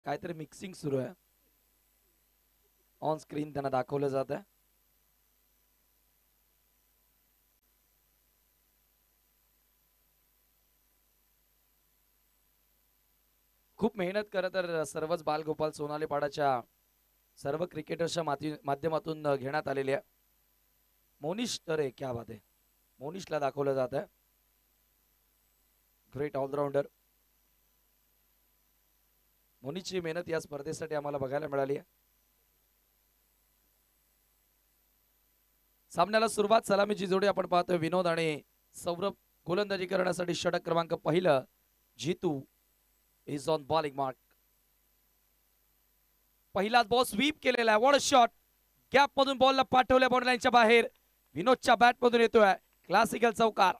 काहीतरी मिक्सिंग सुरू आहे. ऑन स्क्रीन त्यांना दाखवलं जात आहे. खूप मेहनत करत तर सर्वच बालगोपाल सोनालीपाडाच्या सर्व क्रिकेटर्सच्या माध्यमातून घेण्यात आलेली आहे. मोनिश तर क्या बात आहे. मोनिशला दाखवलं जात आहे. Great all-rounder. मोनिशची मेहनत या स्पर्धेसाठी आम्हाला बघायला मिळाली आहे. सामन्याला सुरुवात सलामीची जोडी आपण पाहतोय. विनोद आणि सौरभ गोलंदाजी करण्यासाठी षटक क्रमांक पहिलं. Jeetu is on bowling mark. पहिलाच बॉल स्वीप केलेला आहे. What a shot. गॅप मधून बॉलला पाठवल्या बॉर्डर लाईनच्या बाहेर. विनोदच्या बॅट मधून येतोय क्लासिकल चौकार.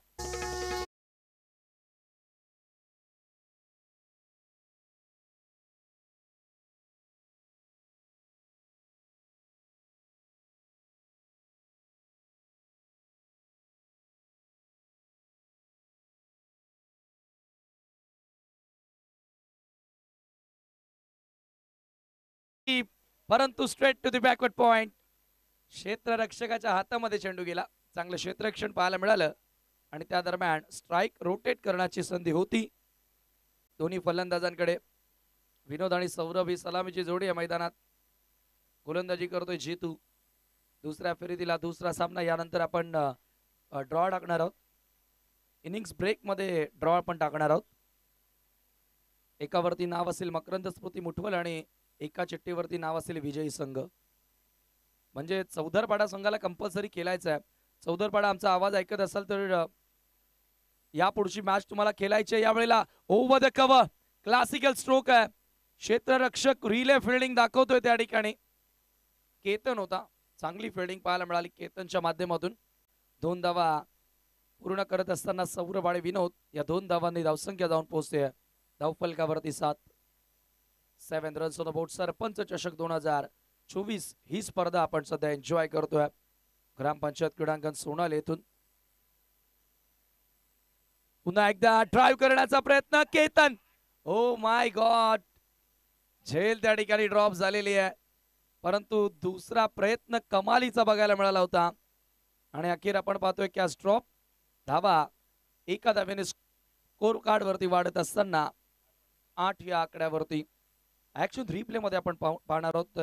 परंतु straight to the backward point. क्षेत्ररक्षकाच्या हातामध्ये चेंडू गेला. चांगलं क्षेत्ररक्षण पाहायला मिळालं आणि त्या दरम्यान स्ट्राइक रोटेट करण्याची संधी होती दोन्ही फलंदाजांकडे. विनोद आणि सौरभ ही सलामीची जोडी आहे मैदानात. गोलंदाजी करतोय जीतू. दुसऱ्या फेरीतीला दुसरा सामना. यानंतर आपण ड्रॉ टाकणार आहोत. इनिंग्स ब्रेक मध्ये ड्रॉ पण टाकणार आहोत. एकावरती नाव असेल मकरंद स्मृती मुठवल आणि एका चिठ्ठीवरती नाव असेल विजयी संघ. म्हणजे चौधरपाडा संघाला कंपल्सरी खेळायचं आहे. चौधरपाडा आमचा आवाज ऐकत असाल तर या पुढची मॅच तुम्हाला खेळायची आहे. यावेळेला over the cover classical stroke आहे. क्षेत्ररक्षक रिले फिल्डिंग दाखवतोय त्या ठिकाणी. केतन होता. चांगली फिल्डिंग पाहायला मिळाली केतनच्या माध्यमातून. 2 धावा पूर्ण करत असताना सौरभ आणि विनोद या 2 धावांनी धावसंख्या जाऊन पोहोचते. धावफलकावरती 7 runs on the board. Sarpanch चषक 2024 ही स्पर्धा आपण सध्या एन्जॉय करतोय ग्रामपंचायत क्रीडांगण सोनाली येथून. पुन्हा एकदा ड्राइव्ह करण्याचा प्रयत्न केतन. Oh my God. झेल त्या ठिकाणी ड्रॉप झालेली आहे. परंतु दुसरा प्रयत्न कमालीचा बघायला मिळाला होता आणि अखेर आपण पाहतोय कॅच ड्रॉप. धावा एका धावेने स्कोर कार्ड वरती वाढत असताना 8 या आकड्यावरती. ऍक्शन रिप्ले मध्ये आपण पाहणार आहोत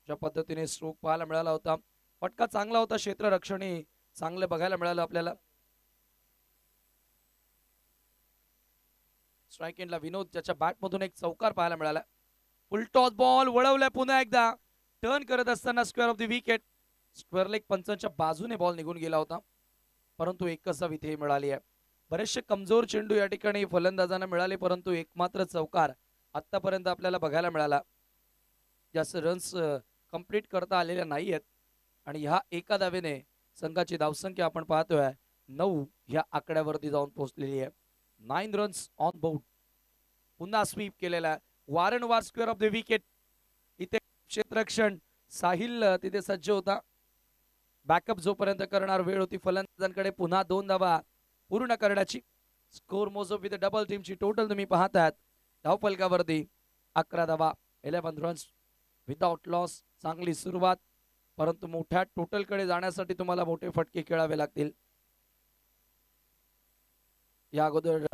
ज्या पद्धतीने स्ट्रोक पाहायला मिळाला होता. फटका चांगला होता. क्षेत्ररक्षणी चांगलं बघायला मिळालं आपल्याला. स्ट्राइक एंडला विनोद ज्याच्या बॅट मधून एक चौकार पाहायला मिळाला. फुल टॉस बॉल वळवलाय पुन्हा एकदा. टर्न करत असताना square off the wicket. Square leg पंचांच्या बाजूने बॉल निघून गेला होता परंतु एकच धाव इथे मिळाली आहे. बरेचसे कमजोर चेंडू या ठिकाणी फलंदाजांना मिळाले परंतु एकमात्र चौकार आतापर्यंत आपल्याला बघायला मिळाला. जास्त रन्स कंप्लीट करता आलेल्या नाहीयेत आणि ह्या एका धावेने संघाची धावसंख्या आपण पाहतोय 9 ह्या आकड्यावरती जाऊन पोहोचलेली आहे. 9 रन्स ऑन बोर्ड. पुन्हा स्वीप केलेला. वारंवार स्क्वेअर ऑफ द विकेट. इथे क्षेत्ररक्षण साहिल तिथे सज्ज होता. बॅकअप जोपर्यंत करणार वेळ होती फलंदाजांकडे. पुन्हा 2 धावा पूर्ण करण्याची. स्कोर मोजो विथ डबल टीमची टोटल तुम्ही पाहतात धावफलकावरती 11 धावा 11 रन्स विदाउट लॉस. चांगली सुरुवात परंतु मोठ्या टोटल कडे जाण्यासाठी तुम्हाला मोठे फटके खेळावे लागतील. या अगोदर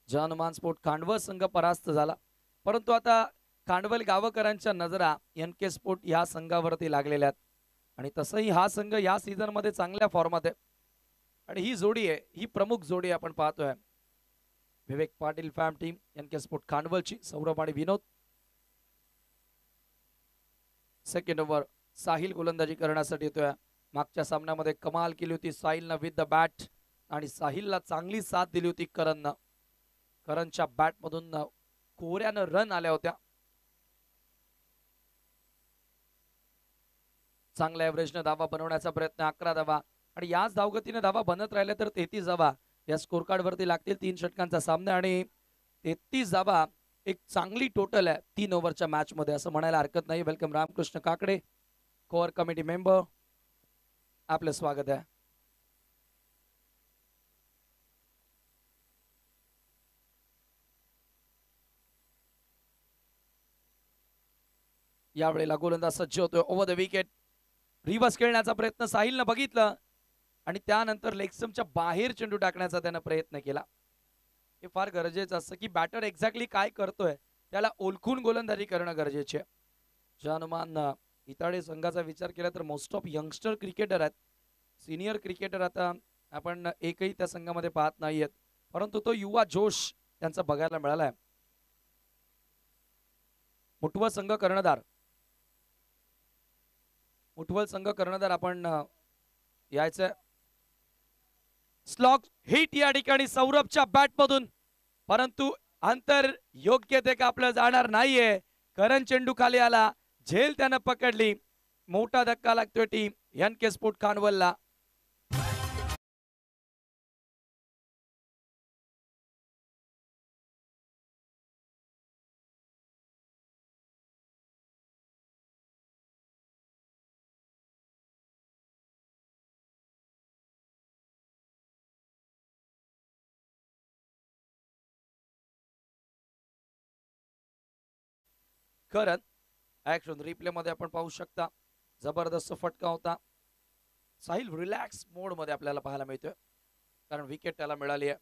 जनमान स्पोर्ट खांडवल संघ परास्त झाला परंतु आता खांडवल गावकरांच्या नजरा NK स्पोर्ट या संघावरती लागलेल्या आहेत आणि तसंही हा संघ या सीझन मध्ये चांगल्या फॉर्मात आहे आणि ही जोडी आहे ही प्रमुख जोडी आपण पाहतोय. विवेक पाटील फॅम टीम NK स्पोर्ट खांडवलची. सौरभ आणि विनोद. सेकंड ओव्हर साहिल गोलंदाजी करण्यासाठी येतोय. मागच्या सामन्यामध्ये कमाल केली होती साहिलनं विथ द बॅट आणि साहिलला चांगली साथ दिली होती करणनं. करणच्या बॅट मधून कोऱ्यानं रन आल्या होत्या. चांगल्या एव्हरेजनं धावा बनवण्याचा प्रयत्न. 11 धावा आणि याच धावगतीने धावा बनत राहिल्या तर 33 धावा या स्कोर कार्ड वरती लागतील. 3 षटकांचा सामना आणि 33 धावा एक चांगली टोटल आहे 3 ओव्हरच्या मॅच मध्ये असं म्हणायला हरकत नाही. Welcome Ramkrishna Kakade core committee member. आपलं स्वागत आहे. यावेळेला गोलंदाज सज्ज होतोय ओव्हर द विकेट. रिव्हर्स खेळण्याचा प्रयत्न साहिलनं बघितलं आणि त्यानंतर लेगस्टम्पच्या बाहेर चेंडू टाकण्याचा त्यानं प्रयत्न केला. हे फार गरजेचं असतं की बॅटर एक्झॅक्टली काय करतोय त्याला ओळखून गोलंदाजी करणं गरजेचे आहे. जानुमान इताडे संघाचा विचार केला तर मोस्ट ऑफ यंगस्टर क्रिकेटर आहेत. सिनियर क्रिकेटर आता आपण एकही त्या संघामध्ये पाहत नाहीयेत, परंतु तो युवा जोश त्यांचा बघायला मिळालाय. मुठवल संघ कर्णधार आपण यायचं. स्लॉग हिट या ठिकाणी सौरभच्या बॅटमधून, परंतु अंतर योग्य ते कापलं जाणार नाहीये. करण चेंडू खाली आला, झेल त्यानं पकडली. मोठा धक्का लागतोय टीम NK स्पोर्ट खानवलला. करण ऍक्शन रिप्ले मध्ये आपण पाहू शकता, जबरदस्त फटका होता. साहिल रिलॅक्स मोड मध्ये आपल्याला पाहायला मिळतोय कारण विकेट त्याला मिळाली आहे.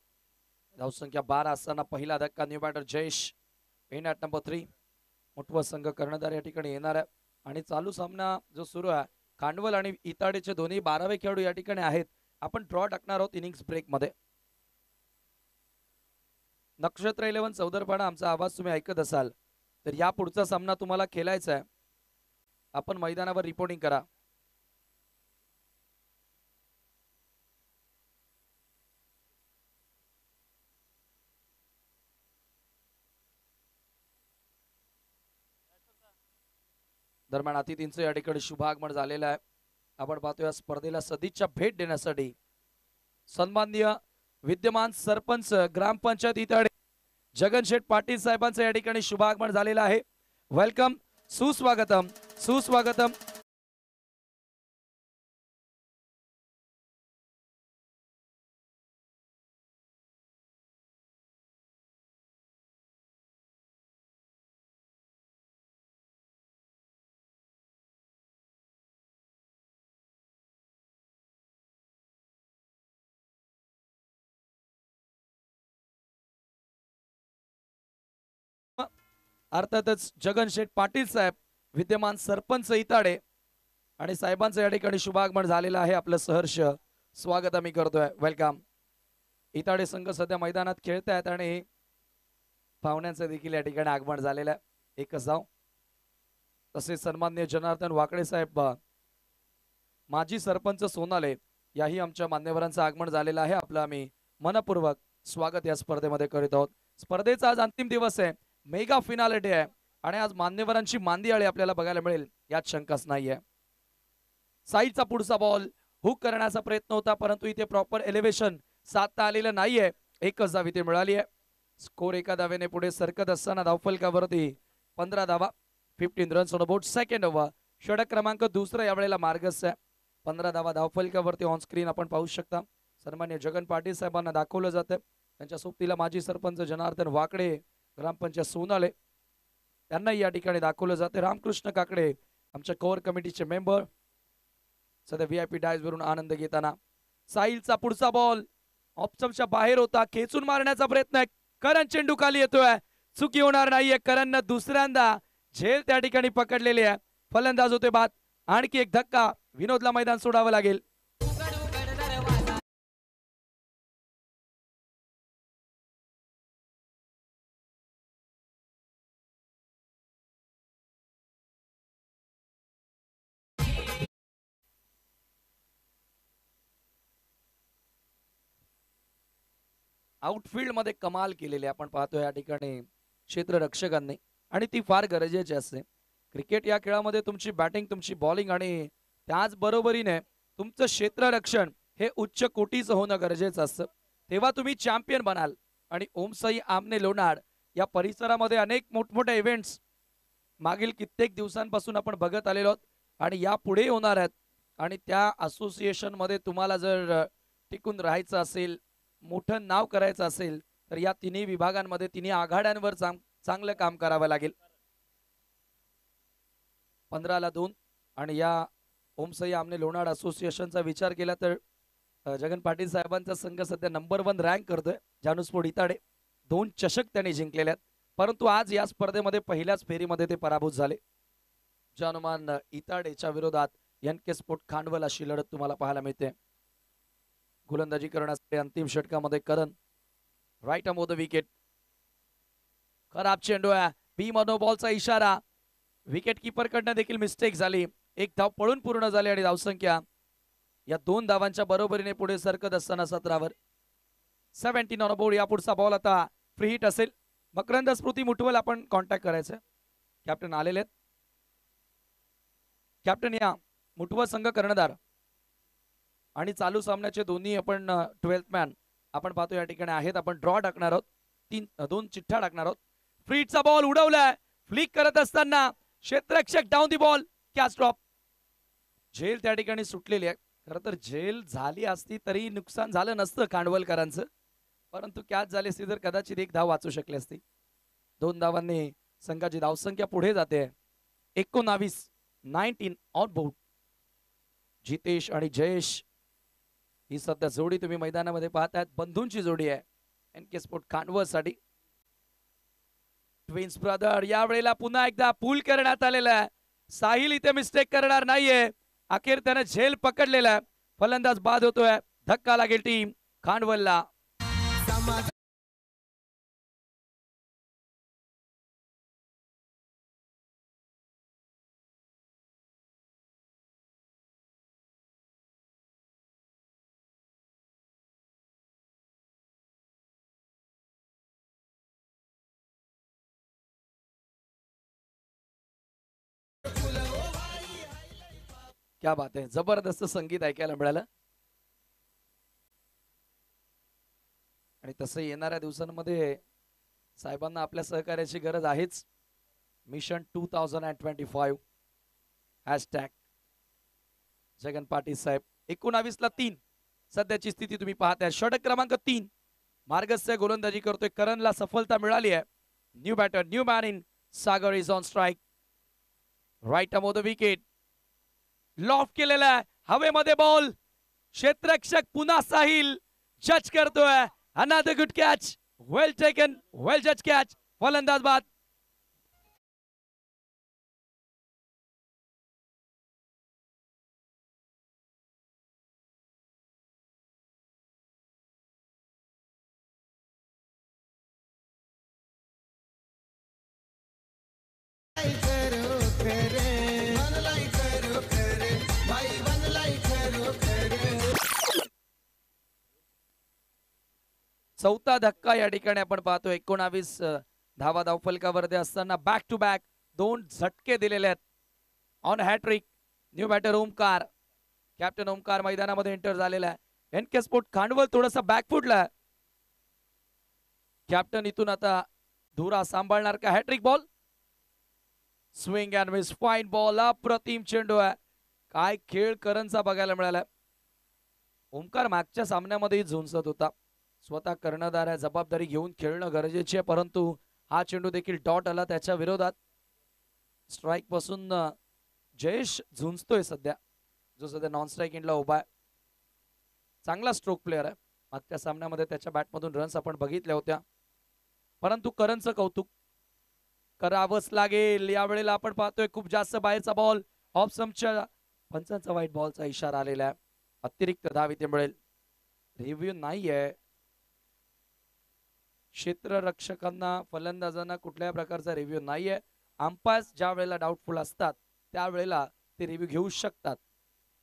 धावसंख्या 12 असताना पहिला धक्का. New batter Jayesh in at number 3. Muthwal संघ कर्णधार या ठिकाणी येणार आहे आणि चालू सामना जो सुरू आहे, खांडवल आणि इताडेचे दोन्ही 12वे खेळाडू या ठिकाणी आहेत. आपण ड्रॉ टाकणार आहोत इनिंग्स ब्रेक मध्ये. नक्षत्र 11 चौदरपाडा आमचा आवाज तुम्ही ऐकत असाल तर या पुढचा सामना तुम्हाला खेळायचा आहे. आपण मैदानावर रिपोर्टिंग करा. दरम्यान अतिथींचं या ठिकाणी शुभागमन झालेलं आहे. आपण पाहतोय या स्पर्धेला सदिच्छा भेट देण्यासाठी सन्माननीय विद्यमान सरपंच ग्रामपंचायत इताडे जगन शेठ पाटील साहेबांचं या ठिकाणी शुभागमन झालेलं आहे. वेलकम, सुस्वागतम सुस्वागतम. अर्थातच जगन शेठ पाटील साहेब विद्यमान सरपंच इताडे आणि साहेबांचं या ठिकाणी शुभागमन झालेलं आहे. आपलं सहर्ष स्वागत आम्ही करतोय. वेलकम. इताडे संघ सध्या मैदानात खेळत आहेत आणि पाहुण्यांचं देखील या ठिकाणी आगमन झालेलं आहे. एकच धाव. तसेच सन्माननीय जनार्दन वाकडे साहेब माजी सरपंच सोनाले याही आमच्या मान्यवरांचं आगमन झालेलं आहे. आपलं आम्ही मनपूर्वक स्वागत या स्पर्धेमध्ये करीत आहोत. स्पर्धेचा आज अंतिम दिवस आहे, मेगा फिनाले डे आहे आणि आज मान्यवरांची मांदियाळी आपल्याला बघायला मिळेल यात शंकाच नाहीये. साईडचा पुढचा बॉल हुक करण्याचा प्रयत्न होता, परंतु इथे प्रॉपर एलिव्हेशन साधता आलेलं नाहीये. एकच धाव इथे मिळाली आहे. स्कोर एका धावेने पुढे सरकत असताना धावफलकावरती 15 धावा, 15 runs on board. Second over, षटक क्रमांक दुसरा यावेळेला मार्गस्थ आहे. 15 धावा धावफलकावरती ऑन स्क्रीन आपण पाहू शकता. सन्मान्य जगन पाटील साहेबांना दाखवलं जातं. त्यांच्या सोबतीला माजी सरपंच जनार्दन वाकडे ग्रामपंचायत सोनाले त्यांनाही या ठिकाणी दाखवलं जाते. रामकृष्ण काकडे आमच्या कोर कमिटीचे मेंबर सध्या VIP डायस वरून आनंद घेताना. साहिलचा पुढचा बॉल ऑप्शनच्या बाहेर होता, खेचून मारण्याचा प्रयत्न आहे. करण चेंडू खाली येतोय, चुकी होणार नाहीये. करणनं दुसऱ्यांदा झेल त्या ठिकाणी पकडलेली आहे. फलंदाज होते बाद. आणखी एक धक्का, विनोदला मैदान सोडावं लागेल. आउटफील्ड मध्ये कमाल केलेली आपण पाहतो या ठिकाणी क्षेत्ररक्षकांनी, आणि ती फार गरजेची असते. क्रिकेट या खेळामध्ये तुमची बॅटिंग, तुमची बॉलिंग आणि त्याच बरोबरीने तुमचं क्षेत्ररक्षण हे उच्च कोटीचं होणं गरजेचं असतं. तेव्हा तुम्ही चॅम्पियन बनाल. आणि ओमसाई आमने लोणाड या परिसरामध्ये अनेक मोठमोठे इव्हेंट्स मागील कित्येक दिवसांपासून आपण बघत आलेलो आहोत आणि यापुढे होणार आहेत. आणि त्या असोसिएशन मध्ये तुम्हाला जर टिकून राहायचं असेल, मोठं नाव करायचं असेल, तर या तिन्ही विभागांमध्ये, तिन्ही आघाड्यांवर चांगलं काम करावं लागेल. 15-2. आणि या ओमसई आमने लोणार असोसिएशनचा विचार केला तर जगन पाटील साहेबांचा संघ सध्या नंबर 1 रँक करतोय. जानुस्पोर्ट इताडे 2 चषक त्यांनी जिंकलेले आहेत, परंतु आज या स्पर्धेमध्ये पहिल्याच फेरीमध्ये ते पराभूत झाले. जानुमान इताडेच्या विरोधात एनके स्पोर्ट खांडवल अशी लढत तुम्हाला पाहायला मिळते. गोलंदाजी करण्यासाठी अंतिम षटकामध्ये करण राईट अमोद विकेट. खराब चेंडू आहे, बी मनो बॉलचा इशारा. विकेट कीपर कडनं देखील मिस्टेक झाली. एक धाव पळून पूर्ण झाली आणि धावसंख्या या 2 धावांच्या बरोबरीने पुढे सरकत असताना 17 17 ऑन बोर्ड. या पुढचा बॉल आता फ्री हिट असेल. मकरंद स्मृती मुठवल आपण कॉन्टॅक्ट करायचं. कॅप्टन आलेले आहेत. कॅप्टन या मुठवल संघ कर्णधार आणि चालू सामन्याचे दोन्ही आपण 12th मॅन आपण पाहतो या ठिकाणी आहेत. आपण ड्रॉ टाकणार आहोत, 2 चिठ्ठ्या टाकणार आहोत. फ्री हिटचा बॉल उडवलाय. फ्लिक करत असताना क्षेत्ररक्षक down the ball. Catch drop. झेल त्या ठिकाणी सुटलेली आहे. खरं तर झेल झाली असती तरी नुकसान झालं नसतं खांडवलकरांचं, परंतु कॅच झाली असती तर कदाचित 1 धाव वाचू शकली असती. 2 धावांनी संघाची धावसंख्या पुढे जाते. 19 ऑन बोर्ड. जितेश आणि जयेश ही सध्या जोडी तुम्ही मैदानामध्ये पाहतायत. बंधूंची जोडी आहे एनके स्पोर्ट खांडवल साठी. ट्विन्स ब्रदर या वेळेला पुन्हा एकदा पूल करण्यात आलेला आहे. साहिल इथे मिस्टेक करणार नाहीये. अखेर त्याने झेल पकडलेला आहे. फलंदाज बाद होतोय. धक्का लागेल टीम खांडवलला. क्या बात आहे, जबरदस्त संगीत ऐकायला मिळालं. आणि तसं येणाऱ्या दिवसांमध्ये साहेबांना आपल्या सहकार्याची गरज आहेच. मिशन 2025 हॅशटॅग जगन पाटील साहेब. 19-3 सध्याची स्थिती तुम्ही पाहताय. षटक क्रमांक 3 मार्गस्थ गोलंदाजी करतोय. करणला सफलता मिळाली आहे. New batter new man in Sagar is on strike. Right Amod wicket. Loft केलेला आहे. हवेमध्ये बॉल. क्षेत्ररक्षक पुन्हा साहिल जज करतोय. Another good catch. Well taken, well जज कॅच. फलंदाज बाद. चौथा धक्का या ठिकाणी आपण पाहतो. 19 धावा धावफलकावरती असताना बॅक टू बॅक 2 झटके दिलेले आहेत. On hattrick new batter Omkar. Captain Omkar मैदानामध्ये एंटर झालेला आहे. एनके स्पोर्ट खांडवल थोडासा बॅकफुटला. कॅप्टन इथून आता धुरा सांभाळणार का? Hattrick ball. Swing and miss. Fine ball. अप्रतिम चेंडू आहे. काय खेळ करणचा बघायला मिळाला. ओमकार मागच्या सामन्यामध्ये झुंजत होता. स्वतः कर्णधार आहे, जबाबदारी घेऊन खेळणं गरजेचे आहे, परंतु हा चेंडू देखील डॉट आला त्याच्या विरोधात. स्ट्राइक पासून जयेश झुंजतोय सध्या, जो सध्या नॉन स्ट्राइक एंडला उभा आहे. चांगला स्ट्रोक प्लेअर आहे. मागच्या सामन्यामध्ये त्याच्या बॅटमधून रन्स आपण बघितल्या होत्या, परंतु करणचं कौतुक करावंच लागेल. यावेळेला आपण पाहतोय खूप जास्त बाहेरचा बॉल. ऑफ स्टंपच्या पंचांचा व्हाईट बॉलचा इशारा आलेला आहे. अतिरिक्त धाव इथे मिळेल. रिव्ह्यू नाहीये. क्षेत्ररक्षकांना फलंदाजांना कुठल्याही प्रकारचा रिव्ह्यू नाहीये. अंपायर्स ज्या वेळेला डाऊटफुल असतात त्यावेळेला ते रिव्ह्यू घेऊ शकतात.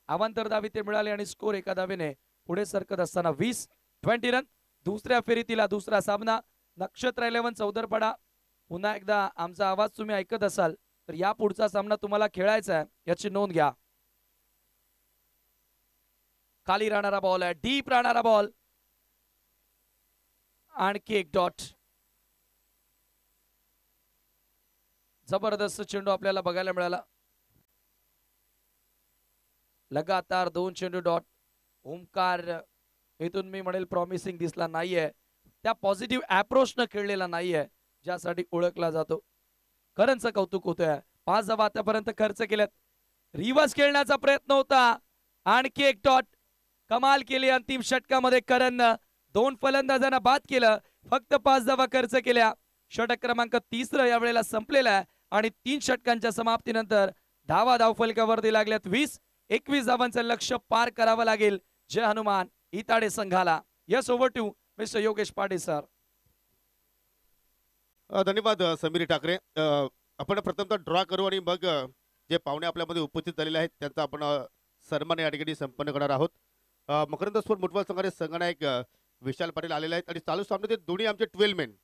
अवांतर धाव इथे मिळाले आणि स्कोर एका धावेने पुढे सरकत असताना 20 रन. दुसऱ्या फेरीतीला दुसरा सामना. नक्षत्र 11 चौदरपाडा. पुन्हा एकदा आमचा आवाज तुम्ही ऐकत असाल तर या पुढचा सामना तुम्हाला खेळायचा आहे याची नोंद घ्या. खाली राहणारा बॉल आहे, डीप राहणारा बॉल. आणखी एक डॉट. जबरदस्त चेंडू आपल्याला बघायला मिळाला. लगातार 2 चेंडू डॉट. ओमकार इथून मी म्हणेल प्रॉमिसिंग दिसला नाहीये. त्या पॉझिटिव्ह अप्रोच न खेळलेला नाहीये ज्यासाठी ओळखला जातो. करणचं कौतुक होतंय. 5 धावा आतापर्यंत खर्च केल्यात. रिव्हर्स खेळण्याचा प्रयत्न होता. आणखी एक डॉट. कमाल केली अंतिम षटकामध्ये करणनं. 2 फलंदाजांना बाद केलं. फक्त 5 धावा खर्च केल्या. षटक क्रमांक 3 यावेळेला संपलेला आहे आणि 3 षटकांच्या समाप्तीनंतर धावा धावफलकावरती लागल्यात 20-21 धावांचं लक्ष्य पार करावं लागेल जय हनुमान इताडे संघाला. Yes, over to mister Yogesh Patil sir. धन्यवाद समीर ठाकरे. आपण प्रथमतः ड्रॉ करू आणि मग जे पाहुणे आपल्यामध्ये उपस्थित झालेले आहेत त्यांचा आपण सन्मान या ठिकाणी संपन्न करणार आहोत. मकरंद स्पोर्ट मुठबॉल संघाचे संघनायक विशाल पाटील आलेले आहेत आणि चालू सामन्यात दोन्ही आमचे 12 मेन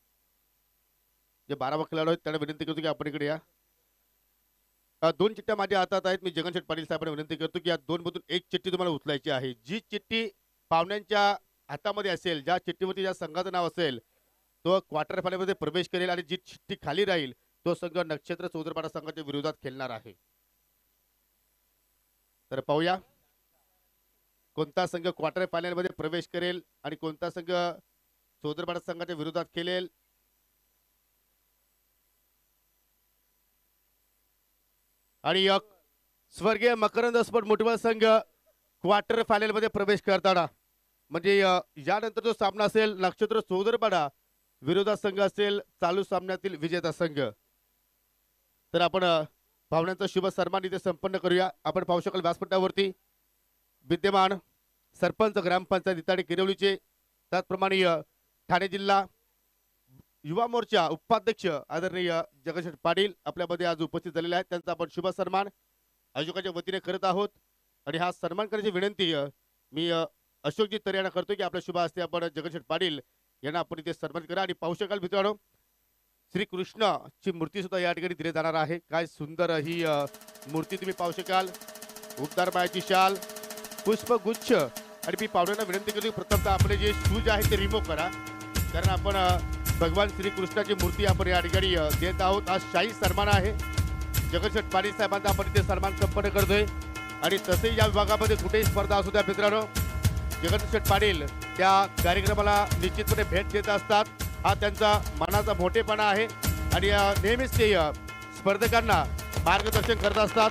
जे 12 खेळाडू आहेत त्यांना विनंती करतो की आपण इकडे या. 2 चिठ्ठ्या माझ्या हातात आहेत. मी जगनशेठ पाटील साहेबांना विनंती करतो की या 2 मधून एक चिठ्ठी तुम्हाला उचलायची आहे. जी चिठ्ठी पाहुण्यांच्या हातामध्ये असेल, ज्या चिठ्ठीवरती ज्या संघाचं नाव असेल तो क्वार्टर फायनलमध्ये प्रवेश करेल आणि जी चिठ्ठी खाली राहील तो संघ नक्षत्र चौधरपाडा संघाच्या विरोधात खेळणार आहे. तर पाहूया कोणता संघ क्वार्टर फायनल मध्ये प्रवेश करेल आणि कोणता संघ चौधरपाडा संघाच्या विरोधात खेळेल. आणि स्वर्गीय मकरंद स्पोर्ट मुठबॉल संघ क्वार्टर फायनल मध्ये प्रवेश करताना म्हणजे यानंतर जो सामना असेल नक्षत्र चौधरपाडा विरोधात संघ असेल चालू सामन्यातील विजेता संघ. तर आपण पाहुण्यांचा शुभ सन्मान इथे संपन्न करूया. आपण पाहू शकाल व्यासपीठावरती विद्यमान सरपंच ग्रामपंचायत इताडे किरवलीचे, त्याचप्रमाणे ठाणे जिल्हा युवा मोर्चा उपाध्यक्ष आदरणीय जगनशेठ पाटील आपल्यामध्ये आज उपस्थित झालेले आहेत. त्यांचा आपण शुभ सन्मान आयोजकाच्या वतीने करत आहोत. आणि हा सन्मान करण्याची विनंती मी अशोकजी तरे यांना करतो की आपल्या शुभ हस्ते आपण जगनशेठ पाटील यांना आपण इथे सन्मान करा. आणि पाहू शकाल मित्रांनो श्री कृष्णाची मूर्ती सुद्धा या ठिकाणी दिली जाणार आहे. काय सुंदर ही मूर्ती तुम्ही पाहू शकाल. उबदार बायाची शाल, पुष्पगुच्छ. आणि मी पाहुण्यांना विनंती करतो प्रथमतः आपले जे शूज आहेत ते रिमूव्ह करा, कारण आपण भगवान श्रीकृष्णाची मूर्ती आपण या ठिकाणी देत आहोत. आज शाही सन्मान आहे. जगनशेठ पाटील साहेबांचा आपण इथे सन्मान संपन्न करतोय. आणि तसेही या विभागामध्ये कुठेही स्पर्धा असू द्या मित्रांनो, जगनशेठ पाटील त्या कार्यक्रमाला निश्चितपणे भेट देत असतात. हा त्यांचा मनाचा मोठेपणा आहे आणि नेहमीच ते स्पर्धकांना मार्गदर्शन करत असतात.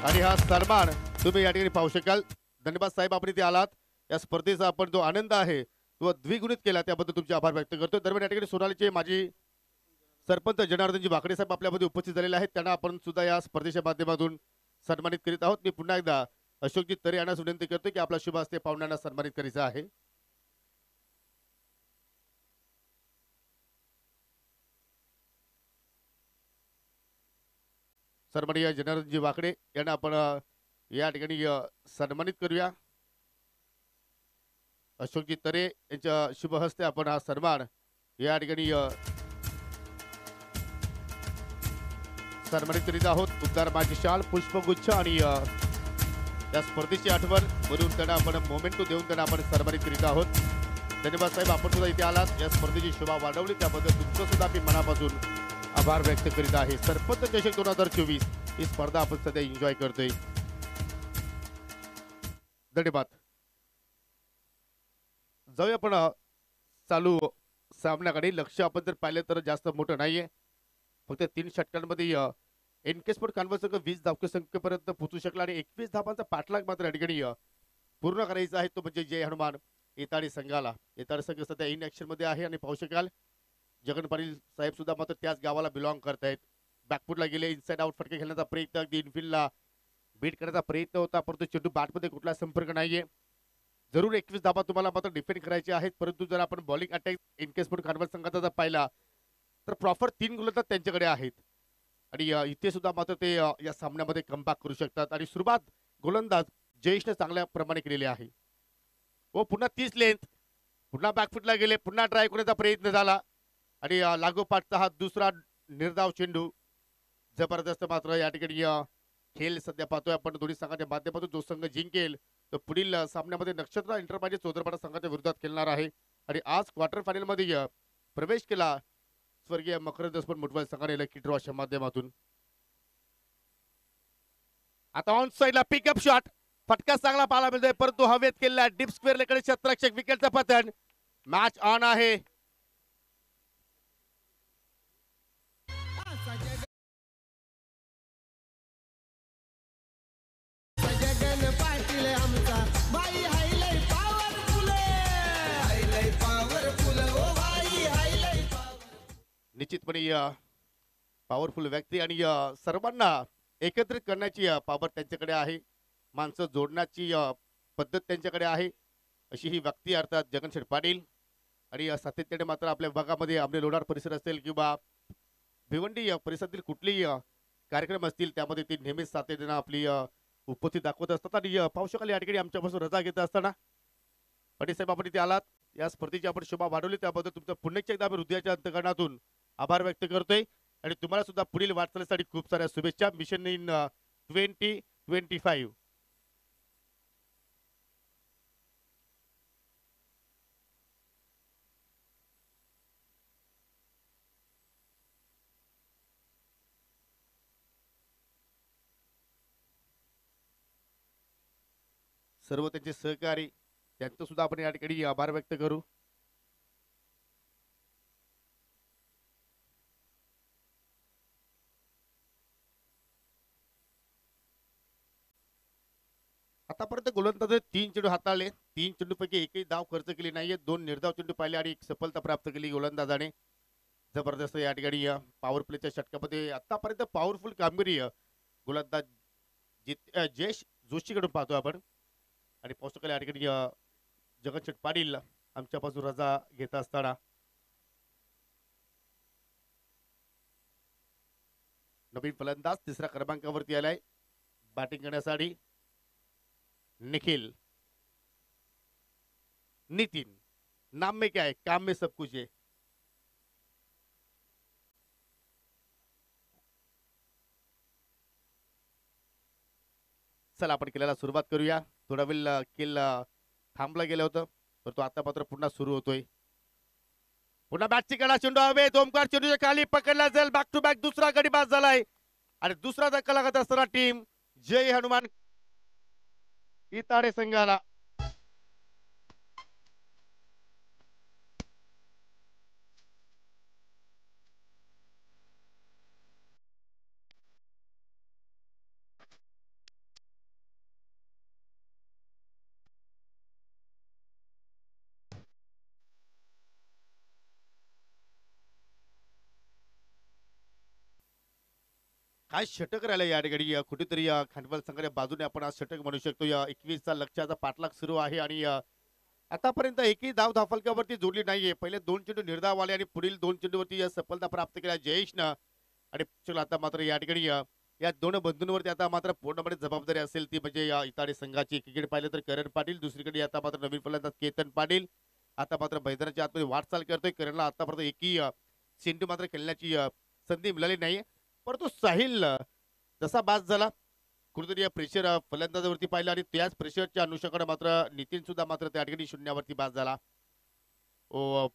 आणि हा सन्मान तुम्ही या ठिकाणी पाहू शकाल. धन्यवाद साहेब, आपण इथे आलात. या स्पर्धेचा आपण जो आनंद आहे तो द्विगुणित केला त्याबद्दल तुमचे आभार व्यक्त करतो. दरम्यान या ठिकाणी सोनालीचे माजी सरपंच जनार्दनजी वाकडे साहेब आपल्यामध्ये उपस्थित झालेले आहेत. त्यांना आपण सुद्धा या स्पर्धेच्या माध्यमातून सन्मानित करीत आहोत. मी पुन्हा एकदा अशोकजी तरे यांना विनंती करतो की आपला शुभ हस्ते पाहुण्यांना सन्मानित करायचं आहे. सन्माननीय जनार्दनजी वाकडे यांना आपण या ठिकाणी सन्मानित करूया. अशोकजी तरे यांच्या शुभ हस्ते आपण हा सन्मान या ठिकाणी सन्मानित करीत आहोत. उद्गार माझी शाल, पुष्पगुच्छ आणि त्या स्पर्धेची आठवण म्हणून त्यांना आपण मोमेंटो देऊन त्यांना आपण सन्मानित करीत आहोत. धन्यवाद साहेब, आपण सुद्धा इथे आलात. या स्पर्धेची शोभा वाढवली त्याबद्दल तुमचं सुद्धा मी मनापासून आभार व्यक्त करीत आहे. सरपंच चषक 2024 ही स्पर्धा आपण सध्या एन्जॉय करतोय. धन्यवाद. जाऊया आपण चालू सामन्याकडे. लक्ष आपण जर पाहिलं तर जास्त मोठं नाहीये. फक्त 3 षटकांमध्ये एनके स्पोर्ट कानवड संघ 20 धावके संख्येपर्यंत पोहोचू शकला आणि 21 धावांचा पाठलाग मात्र या ठिकाणी पूर्ण करायचा आहे. तो म्हणजे जय हनुमान इताडी संघाला. इताडी संघ सध्या इन ऍक्शन मध्ये आहे आणि पाहू शकाल जगन पाटील साहेब सुद्धा मात्र त्याच गावाला बिलॉंग करतायत. बॅकफुटला गेले, इनसाइड आउट फटके खेळण्याचा प्रयत्न, अगदी इनफिल्डला बीट करण्याचा प्रयत्न होता, परंतु चेंडू बॅटमध्ये कुठला संपर्क नाहीये. जरूर 21 धावा तुम्हाला मात्र डिफेंड करायचे आहेत. परंतु जर आपण बॉलिंग अटॅक इनके स्पोर्ट कानवड संघाचा जर पाहिला तर प्रॉपर 3 गोलंदाज त्यांच्याकडे आहेत आणि इथे सुद्धा मात्र ते या सामन्यामध्ये कमबॅक करू शकतात. आणि सुरुवात गोलंदाज जयेशने चांगल्या प्रमाणे केलेली आहे. व पुन्हा 30 लेंथ, पुन्हा बॅकफुटला गेले, पुन्हा ट्राय करण्याचा प्रयत्न झाला आणि लागोपाठचा हा दुसरा निर्धाव चेंडू. जबरदस्त मात्र या ठिकाणी खेळ सध्या पाहतोय आपण दोन्ही संघाच्या माध्यमातून. जो संघ जिंकेल तो पुढील सामन्यामध्ये नक्षत्र इंटरपाजी चौधरपाडा संघाच्या विरोधात खेळणार आहे. आणि आज क्वार्टर फायनल मध्ये प्रवेश केला स्वर्गीय मकरंद स्पोर्ट मुठबॉल संघाने लकी ड्रॉच्या माध्यमातून. आता ऑन साइडला पिकअप शॉट, फटका चांगला पाहायला मिळतोय परंतु हवेत केलेला डीप स्क्वेअर लेकडे क्षेत्ररक्षक विकेटचं पतन. मॅच ऑन आहे. जगन पाटील आमचा बाई हायलय पॉवरफुल हायलय पॉवरफुल ओ बाई हायलय निश्चितपणे पॉवरफुल व्यक्ती आणि सर्वांना एकत्रित करण्याची पॉवर त्यांच्याकडे आहे. माणसं जोडण्याची पद्धत त्यांच्याकडे आहे. अशी ही व्यक्ती अर्थात जगनशेठ पाटील. आणि सातत्याने मात्र आपल्या भागामध्ये आमने लोणार परिसर असेल किंवा भिवंडी परिसरातील कुठलेही कार्यक्रम असतील त्यामध्ये ते नेहमीच सातत्याने आपली उपस्थिती दाखवत असतात. आणि पाहू शकाल या ठिकाणी आमच्यापासून रजा घेत असताना पाटील साहेब आपण इथे आलात, या स्पर्धेची आपण शोभा वाढवली त्याबद्दल तुमचं पुन्हा एकदा आम्ही हृदयाच्या अंतकरणातून आभार व्यक्त करतोय. आणि तुम्हाला सुद्धा पुढील वाटचालीसाठी खूप साऱ्या शुभेच्छा. Mission in 2025. सर्व त्यांचे सहकारी त्यांचं सुद्धा आपण या ठिकाणी आभार व्यक्त करू. आतापर्यंत गोलंदाज 3 चेंडू हाताळले. 3 चेंडूपैकी एकही धाव खर्च केली नाहीये. 2 निर्धाव चेंडू पाहिले आणि एक सफलता प्राप्त केली गोलंदाजाने. जबरदस्त या ठिकाणी पॉवर प्लेच्या षटकामध्ये आतापर्यंत पॉवरफुल कामगिरी गोलंदाज जयेश जोशीकडून पाहतो आपण. आणि पोस्टकल या ठिकाणी जगनशेठ पाटील आमच्यापासून रजा घेत असताना नवीन फलंदाज तिसऱ्या क्रमांकावरती आलाय बॅटिंग करण्यासाठी. निखिल नितिन नाम में क्या है, काम में सब कुछ है. चला आपण केल्याला सुरुवात करूया. थोडा वेळ खेळ थांबला गेलं होतं तर तो आता मात्र पुन्हा सुरू होतोय. पुन्हा बॅटची कडा चेंडू हवे. ओमकार चेंडूच्या खाली पकडला जाईल. बॅक टू बॅक दुसरा गडी बाद झालाय आणि दुसरा धक्का लागत असताना टीम जय हनुमान इताडे संघाला. काय षटक राहिलं या ठिकाणी. कुठेतरी खांडवल संघाच्या बाजूने आपण आज षटक म्हणू शकतो. 21चा लक्ष्याचा पाठलाग सुरू आहे आणि आतापर्यंत एकही धाव धाफलक्यावरती जोडली नाहीये. पहिले 2 चेंडू निर्धाव आले आणि पुढील 2 चेंडूवरती सफलता प्राप्त केल्या जयेशनं. आणि चला आता मात्र या ठिकाणी या दोन बंधूंवरती आता मात्र पूर्णपणे जबाबदारी असेल ती म्हणजे या इताडे संघाची. क्रिकेट पाहिलं तर करण पाटील, दुसरीकडे आता मात्र नवीन फलंदाज केतन पाटील आता मात्र मैदानाच्या आतमध्ये वाटचाल करतोय. करणला आतापर्यंत एकही चेंडू मात्र खेळण्याची संधी मिळाली नाही. परंतु साहिल जसा बाद झाला कुठेतरी या प्रेशर फलंदाजावरती पाहिलं आणि त्याच प्रेशरच्या अनुषंगाने मात्र नितीन सुद्धा मात्र त्या ठिकाणी शून्यावरती बाद झाला. ओ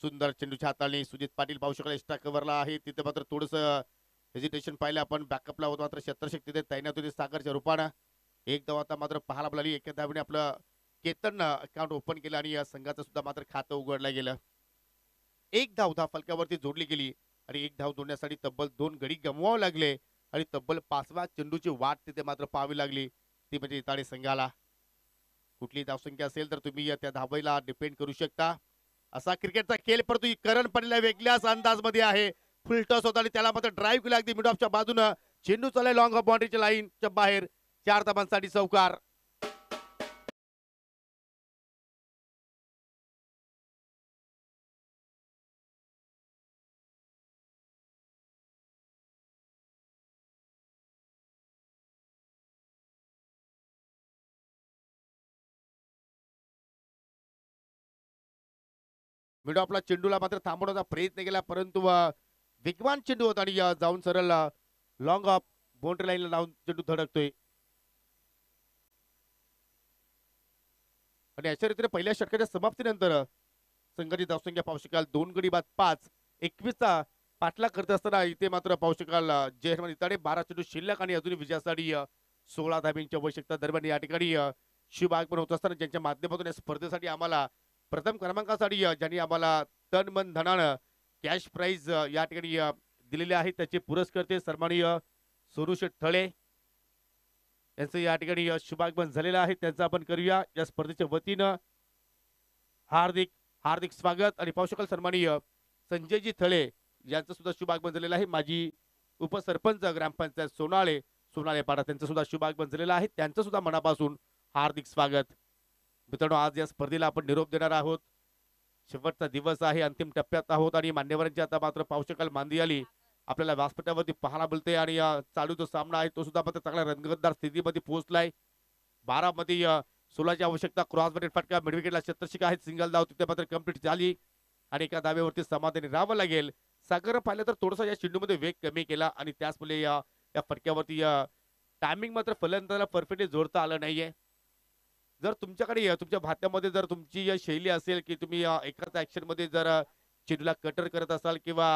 सुंदर चेंडूच्या हाताळणी सुजित पाटील पाहू शकाल एक्स्ट्रा कव्हरला आहे. तिथे मात्र थोडस हेजिटेशन पाहिलं आपण. बॅकअपला होतं मात्र क्षेत्रशक्ती तिथे तैनात होती सागरच्या रूपानं. एक धाव आता मात्र पाहायला मिळाली. एका धावेने आपलं केतन अकाउंट ओपन केलं आणि या संघाचं सुद्धा मात्र खातं उघडलं गेलं. एक धाव फलकावरती जोडली गेली आणि एक धाव जोडण्यासाठी तब्बल 2 गडी गमवावे लागले आणि तब्बल 5व्या चेंडूची वाट तिथे मात्र पाहावी लागली. ती म्हणजे इताडे संघाला. कुठली धावसंख्या असेल तर तुम्ही त्या धावेला डिपेंड करू शकता. असा क्रिकेटचा खेळ परंतु करण पाटील वेगळ्याच अंदाजमध्ये आहे. फुल टॉस होता आणि त्याला मात्र ड्राईव्ह केला अगदी मिड ऑफच्या बाजूनं. चेंडू चाललाय लॉंग ऑफ बाउंड्रीच्या लाईनच्या बाहेर. 4 धावांसाठी चौकार. मिड ऑफला चेंडूला मात्र थांबवण्याचा प्रयत्न केला परंतु वेगवान चेंडू होता आणि जाऊन सरळ लॉंग ऑफ बाउंड्री लाईनला लावून चेंडू धडकतोय. आणि अशा रीतीने पहिल्या षटकाच्या समाप्तीनंतर संघाची धावसंख्या पाहू शकाल 2 गडी बाद 5. 21चा पाठलाग करत असताना इथे मात्र पाहू शकाल जय हनुमान इताडे 12 चेंडू शिल्लक आणि अजून विजयासाठी 16 धाब्यांच्या आवश्यकता दरम्यान या ठिकाणी शुभ आगमन होत असताना ज्यांच्या माध्यमातून या स्पर्धेसाठी आम्हाला प्रथम क्रमांकासाठी ज्यांनी आम्हाला तन मन धनानं कॅश प्राइज या ठिकाणी दिलेले आहे त्याचे पुरस्कर्ते सन्माननीय सोनू शेठ थळे यांचं या ठिकाणी शुभागमन झालेलं आहे. त्यांचं आपण करूया या स्पर्धेच्या वतीनं हार्दिक हार्दिक स्वागत. आणि पाहू शकाल सन्माननीय संजयजी थळे यांचं सुद्धा शुभागमन झालेलं आहे. माजी उपसरपंच ग्रामपंचायत सोनाळे पाडा त्यांचं सुद्धा शुभागमन झालेलं आहे. त्यांचं सुद्धा मनापासून हार्दिक स्वागत. मित्रांनो, आज या स्पर्धेला आपण निरोप देणार आहोत. शेवटचा दिवस आहे, अंतिम टप्प्यात आहोत आणि मान्यवरांची आता मात्र पाहू शकाल मांदी आली आपल्याला व्यासपीठावरती पाहायला मिळते. आणि चालू जो सामना आहे तो सुद्धा मात्र चांगला रंगतदार स्थितीमध्ये पोहोचलाय. 12 मध्ये 16ची आवश्यकता. क्रॉस बॅटेड फटका, मिड विकेटला शतशिका आहेत. सिंगल धाव तिथे मात्र कंप्लीट झाली आणि एका धावेवरती समाधानी राहावं लागेल. सागर पाहिलं तर थोडासा या चेंडूमध्ये वेग कमी केला आणि त्याचमुळे या फटक्यावरती टायमिंग मात्र फलंदाजाला परफेक्टली जोडता आलं नाहीये. जर तुमच्याकडे तुमच्या भात्यामध्ये जर तुमची शैली असेल की तुम्ही एकाच ऍक्शन मध्ये जर चेंडूला कटर करत असाल किंवा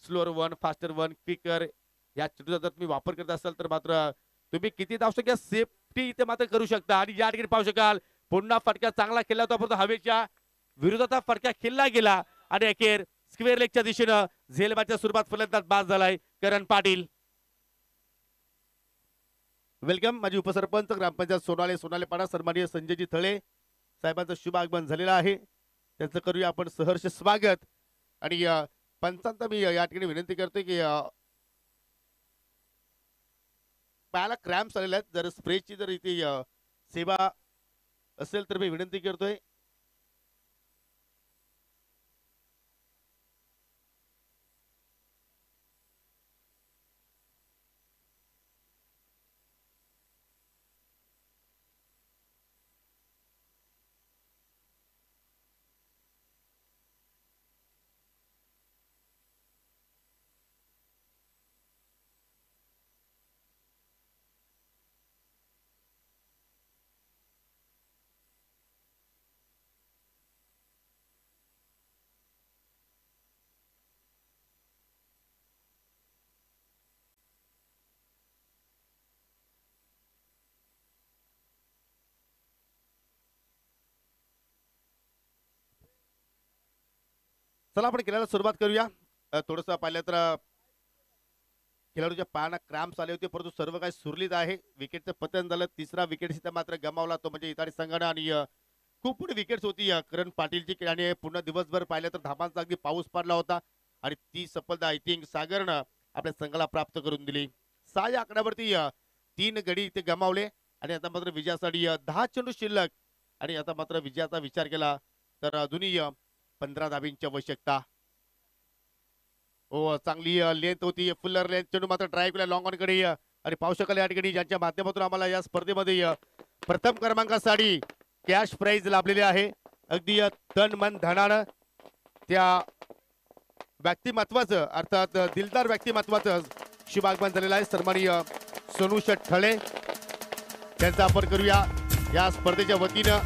slower one, faster one, quicker या चेंडूचा जर तुम्ही वापर करत असाल तर मात्र तुम्ही किती धावू या सेफ्टी इथे मात्र करू शकता. आणि या ठिकाणी पाहू शकाल पुन्हा फटका चांगला खेळला होता परंतु हवेच्या विरोधात फटका खेळला गेला आणि अखेर स्क्वेअर लेगच्या दिशेनं झेलबाच्या स्वरूपात फलंदाज बाद झालाय करण पाटील. वेलकम. माझी उपसरपंच ग्रामपंचायत सोनाळे पाडा सन्माननीय संजयजी थळे साहेबांचं शुभ आगमन झालेलं आहे. त्यांचं करूया आपण सहर्ष स्वागत. आणि पंचांत मी या ठिकाणी विनंती करतोय की पायाला क्रॅम्प्स आलेले आहेत. जर स्प्रेची जर इथे सेवा असेल तर मी विनंती करतोय. चला आपण खेळायला सुरुवात करूया. थोडस पाहिलं तर खेळाडूच्या पायाला क्रॅम्प्स आले होते परंतु सर्व काही सुरळीत आहे. विकेटचं पतन झालं. तिसरा विकेट सुद्धा मात्र गमावला तो म्हणजे इतारी संघानं. आणि खूप पुढे विकेट्स होती करण पाटीलची. आणि पुन्हा दिवसभर पाहिलं तर धाबांचा अगदी पाऊस पडला होता आणि ती सफलता आय थिंक सागरनं आपल्या संघाला प्राप्त करून दिली. 6 या आकड्यावरती 3 गडी ते गमावले आणि आता मात्र विजयासाठी 10 चेंडू शिल्लक. आणि आता मात्र विजयाचा विचार केला तर अजूनही 15 धाबींची आवश्यकता. हो, चांगली लेंथ होती, फुल्लर लेंथ. चेंडू मात्र ड्राईव्ह केला लॉंग ऑन कडे. आणि पाहू शकाल या ठिकाणी ज्यांच्या माध्यमातून आम्हाला या स्पर्धेमध्ये प्रथम क्रमांकासाठी कॅश प्राइज लाभलेली आहे. अगदी तन मन धनानं त्या व्यक्तिमत्वाचं अर्थात दिलदार व्यक्तिमत्वाचं शुभागमन झालेलं आहे. सन्माननीय सोनू शेठ थळे त्यांचं आपण करूया या स्पर्धेच्या वतीनं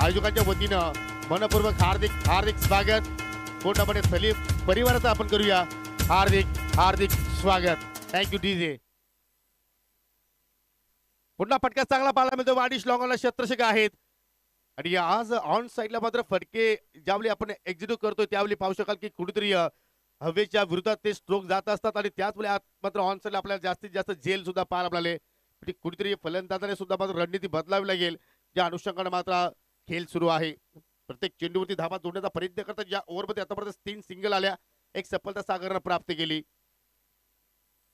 आयोजकांच्या वतीनं मनपूर्वक हार्दिक हार्दिक स्वागत. पूर्णपणे सलीम परिवाराचं आपण करूया हार्दिक हार्दिक स्वागत. Thank you DJ. पुन्हा फटका चांगला पाहायला मिळतो. वाडिश लॉंगॉनला शतशिक आहेत. आणि आज ऑन साईडला मात्र फटके ज्यावेळी आपण एक्झिक्यूट करतोय त्यावेळी पाहू शकाल की कुठेतरी हवेच्या विरोधात ते स्ट्रोक जात असतात आणि त्याच वेळी मात्र ऑन साईडला आपल्याला जास्तीत जास्त जेल सुद्धा पाहायला मिळाले. कुठेतरी फलंदाजाने सुद्धा मात्र रणनीती बदलावी लागेल. ज्या अनुषंगाने मात्र खेळ सुरू आहे. प्रत्येक चेंडूवरती धावा जोडण्याचा प्रयत्न करतात. या ओव्हरमध्ये आतापर्यंत 3 सिंगल आल्या. एक सफलता सागरनं प्राप्त केली.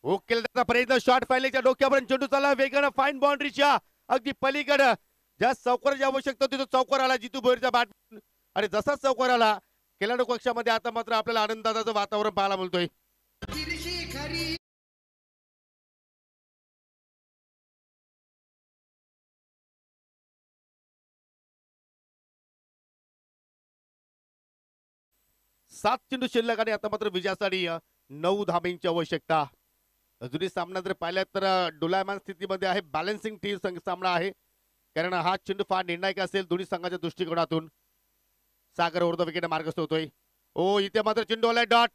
ओके त्याचा प्रयत्न शॉट फायलेच्या डोक्यापर्यंत चेंडू चालला वेगानं फाईन बाउंड्रीच्या अगदी पलीकडे ज्या चौकाराची आवश्यकता होती तो चौकार आला जितू भोईरचा बॅट. आणि जसा चौकार आला खेळाडू कक्षामध्ये आता मात्र आपल्याला आनंदाचं वातावरण पाहायला मिळतोय. सात चेंडू शिल्लक आणि आता मात्र विजयासाठी 9 धाब्यांची आवश्यकता. अजूनही सामना जर पाहिला तर डोलायमान स्थितीमध्ये आहे. बॅलन्सिंग टीम सामना आहे कारण हा चेंडू फार निर्णायक असेल दोन्ही संघाच्या दृष्टिकोनातून. सागर ओव्हर द विकेट मार्गस्थ होतोय. ओ इथे मात्र चेंडू आलाय डॉट.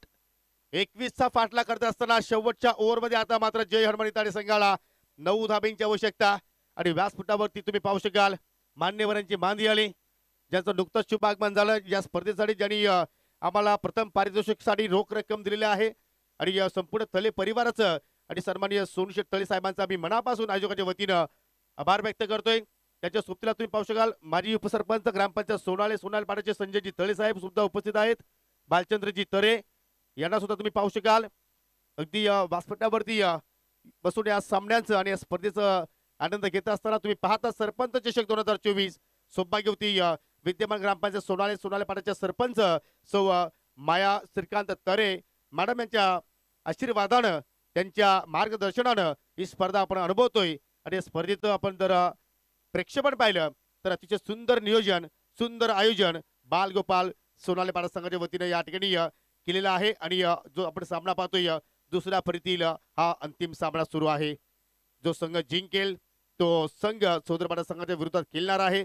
21चा फाटला करत असताना शेवटच्या ओव्हरमध्ये आता मात्र जय हनुमान इताडे संघाला 9 धाब्यांची आवश्यकता. आणि व्यासपीठावरती तुम्ही पाहू शकाल मान्यवरांची मांदी आली. ज्यांचं नुकतंच शुभ आगमन झालं, या स्पर्धेसाठी ज्यांनी आम्हाला प्रथम पारितोषिकसाठी रोख रक्कम दिलेली आहे आणि या संपूर्ण तळे परिवाराचं आणि सन्माननीय सोनशेठ तळे साहेबांचा मी मनापासून आयोजकाच्या वतीनं आभार व्यक्त करतोय. त्याच्या सोबतीला तुम्ही पाहू शकाल माजी उपसरपंच ग्रामपंचायत सोनाळे पाड्याचे संजयजी तळे साहेब सुद्धा उपस्थित आहेत. बालचंद्रजी तरे यांना सुद्धा तुम्ही पाहू शकाल. अगदी व्यासपीठावरती बसून या सामन्यांचं आणि या स्पर्धेचं आनंद घेत असताना तुम्ही पाहता सरपंच चषक 2024 सौभाग्यवती विद्यमान ग्रामपंचायत सोनाळे पाड्याच्या सरपंच सौ माया श्रीकांत तरे मॅडम यांच्या आशीर्वादानं त्यांच्या मार्गदर्शनानं ही स्पर्धा आपण अनुभवतोय. आणि या स्पर्धेचं आपण जर प्रेक्षेपण पाहिलं तर अतिशय सुंदर नियोजन, सुंदर आयोजन बालगोपाल सोनाळे पाडा संघाच्या वतीने या ठिकाणी केलेला आहे. आणि जो आपण सामना पाहतोय दुसऱ्या फरीतील हा अंतिम सामना सुरू आहे. जो संघ जिंकेल तो संघ सोदरपाडा संघाच्या विरोधात खेळणार आहे.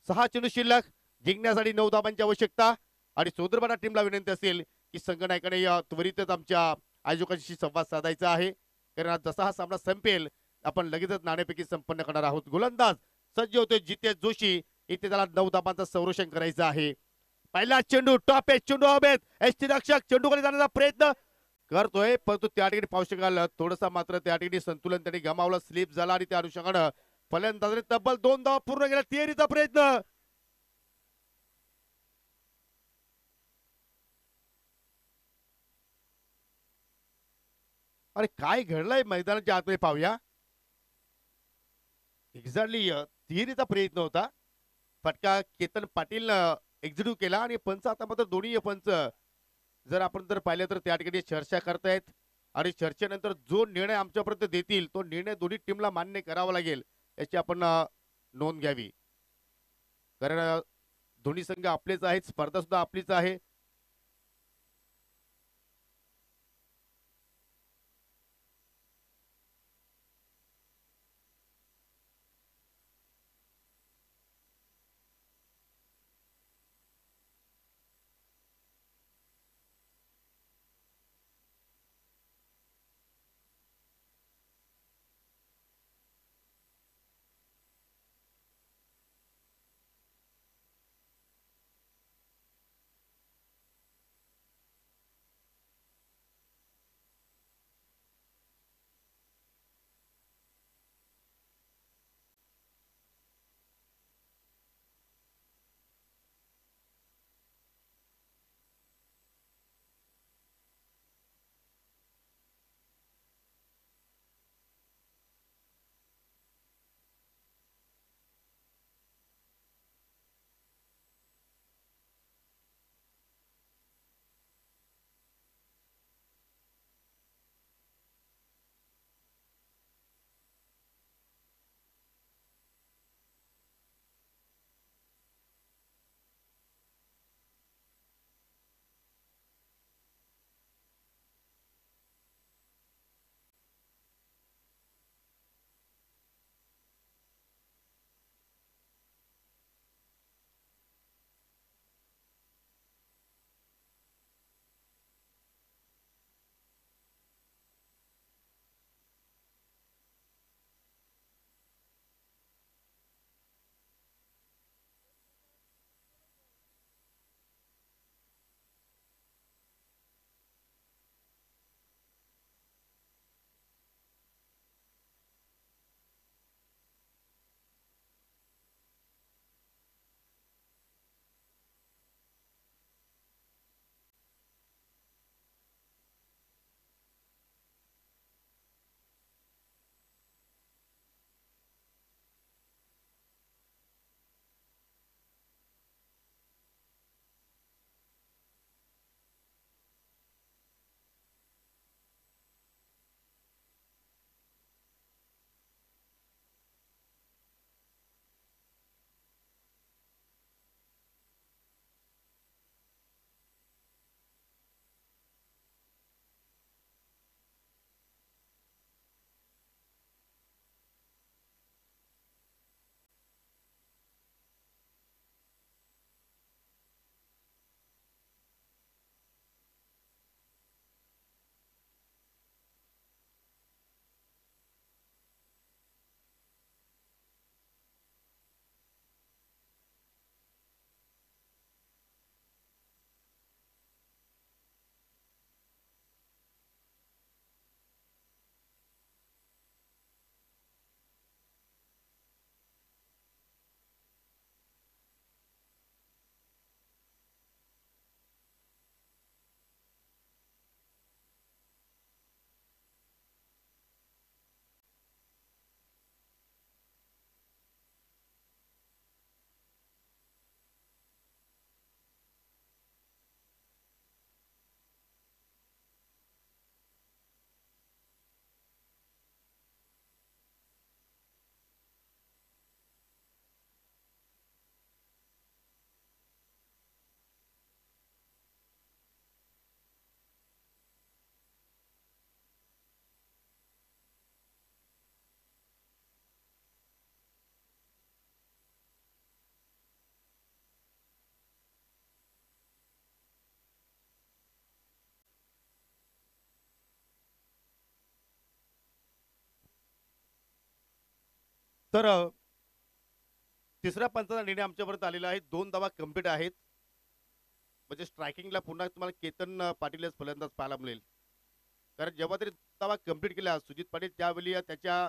6 चेंडू शिल्लक, जिंकण्यासाठी 9 धावांची आवश्यकता आणि सोदरपाडा टीमला विनंती असेल की संघ नायकाने त्वरितच आमच्या आयोजकांशी संवाद साधायचा आहे. कारण जसा हा सामना संपेल आपण लगेचच नाणेफेकी संपन्न करणार आहोत. गोलंदाज सज्ज होते जितेश जोशी, इथे त्याला 9 धाबांचं संरक्षण करायचं आहे. पहिला चेंडू टॉप एच चेंडू हवेत, एसटी रक्षक चेंडूकडे जाण्याचा प्रयत्न करतोय परंतु त्या ठिकाणी पाहू शकाल थोडंसं मात्र त्या ठिकाणी संतुलन त्यांनी गमावलं, स्लिप झाला आणि त्या अनुषंगानं फलंदाजाने तब्बल 2 धावा पूर्ण केला. तिहेरीचा प्रयत्न अरे काय घडलंय मैदानाच्या आतमध्ये पाहूया. एक्झॅक्टली तिहेरीचा प्रयत्न होता. फटका केतन पाटील एक्झिक्यूट केला आणि पंच आता मात्र दोन्ही पंच जर आपण जर पाहिलं तर त्या ठिकाणी चर्चा करतायत आणि चर्चेनंतर जो निर्णय आमच्यापर्यंत देतील तो निर्णय दोन्ही टीमला मान्य करावा लागेल याची आपण नोंद घ्यावी. कारण दोन्ही संघ आपलेच आहेत, स्पर्धा सुद्धा आपलीच आहे. तर तिसऱ्या पंचाचा निर्णय आमच्यापर्यंत आलेला आहे. 2 धावा कंप्लीट आहेत. म्हणजे स्ट्रायकिंगला पुन्हा तुम्हाला केतन पाटीलच फलंदाज पाहायला मिळेल. कारण जेव्हा तरी धावा कंप्लीट केल्या सुजित पाटील त्यावेळी त्याच्या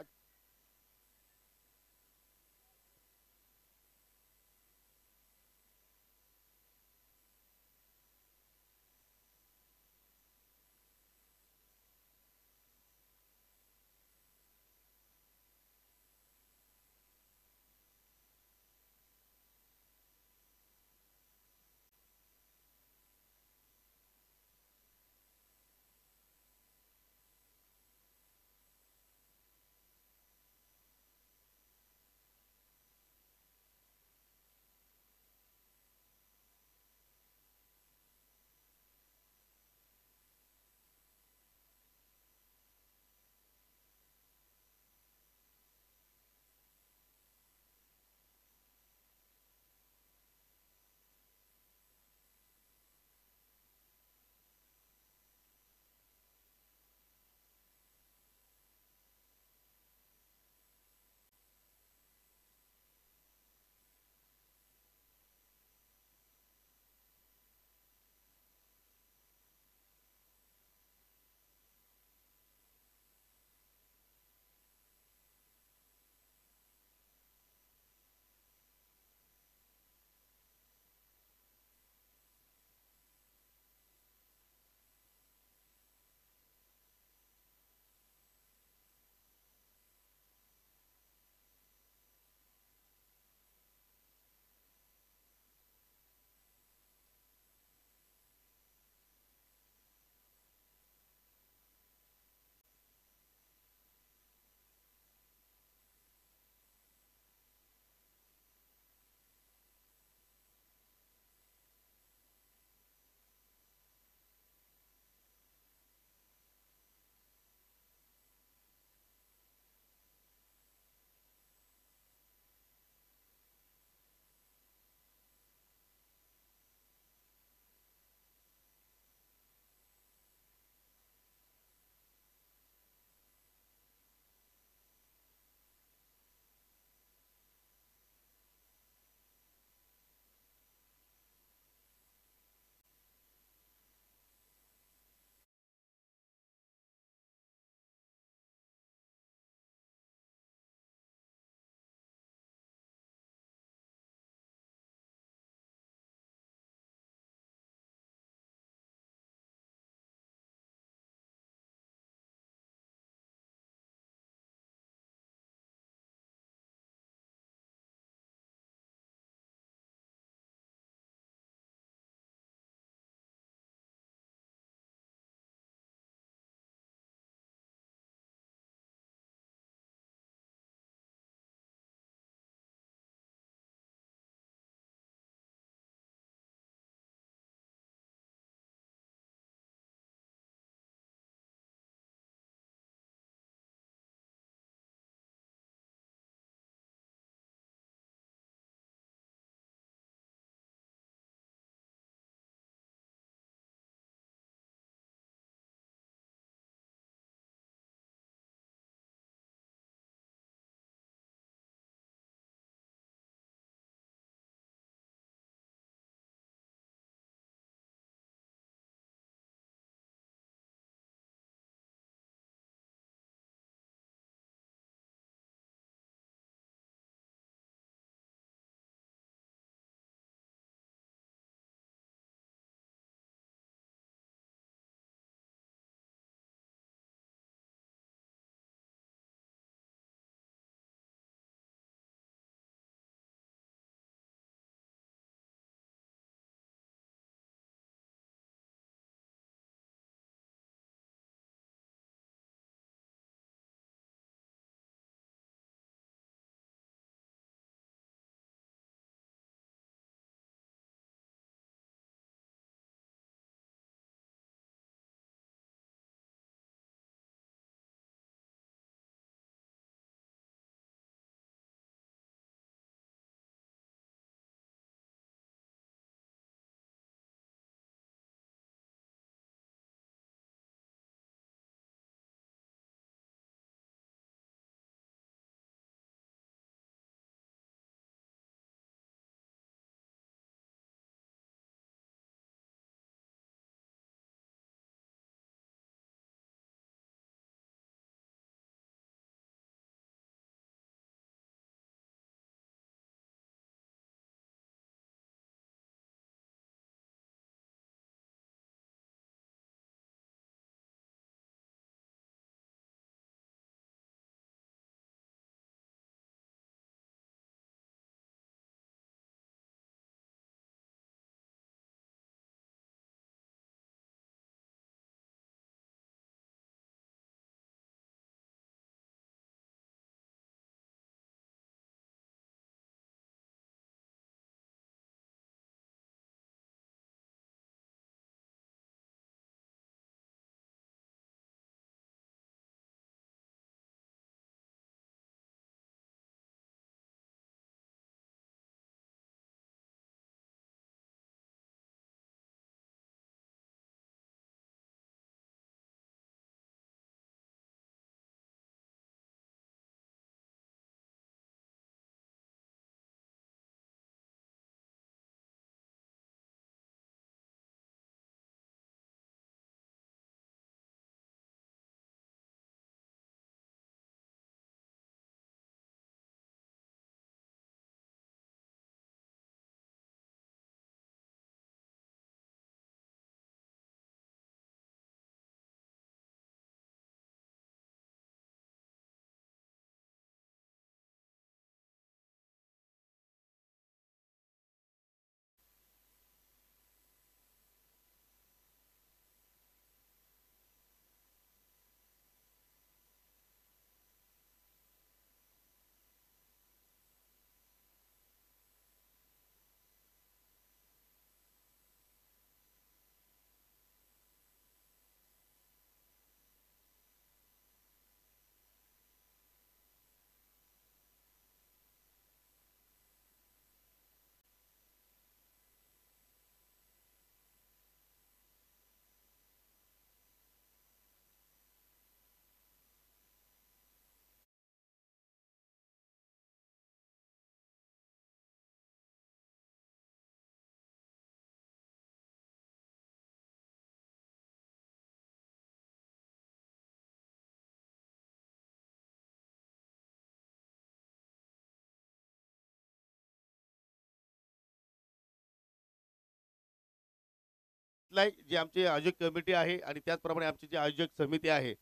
घेतलाय जी आमची आयोजक कमिटी आहे आणि त्याचप्रमाणे आमची जी आयोजक समिती आहे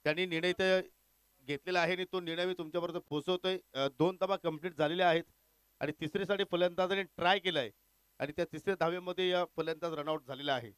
त्यांनी निर्णय इथे घेतलेला आहे आणि तो निर्णय मी तुमच्यापर्यंत पोहोचवतोय. 2 धावा कंप्लीट झालेल्या आहेत आणि तिसरीसाठी फलंदाजाने ट्राय केलाय आणि त्या तिसऱ्या धावेमध्ये फलंदाज रनआउट झालेला आहे.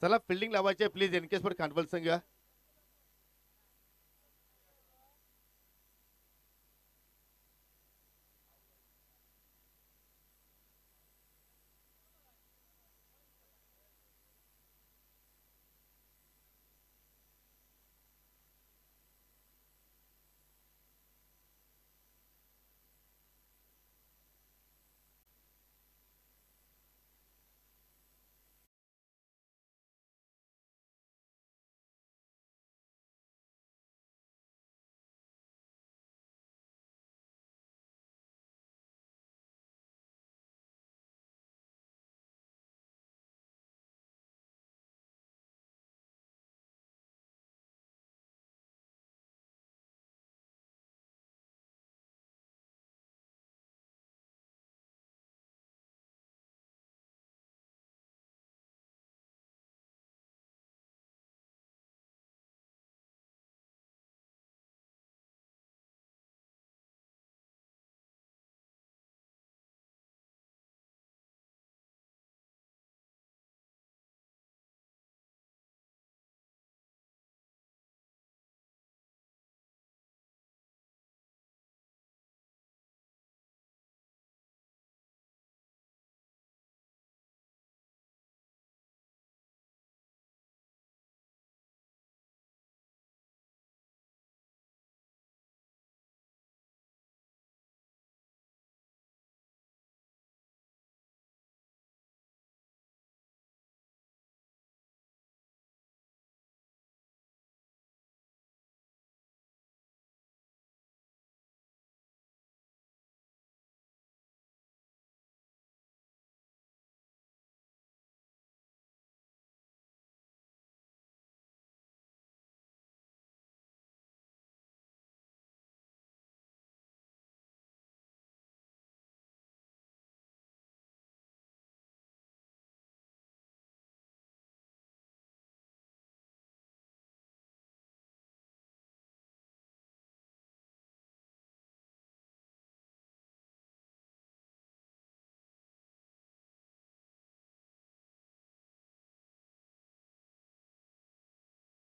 चला फिल्डिंग लावायची प्लीज एन केस फॉर खांडवल संघ.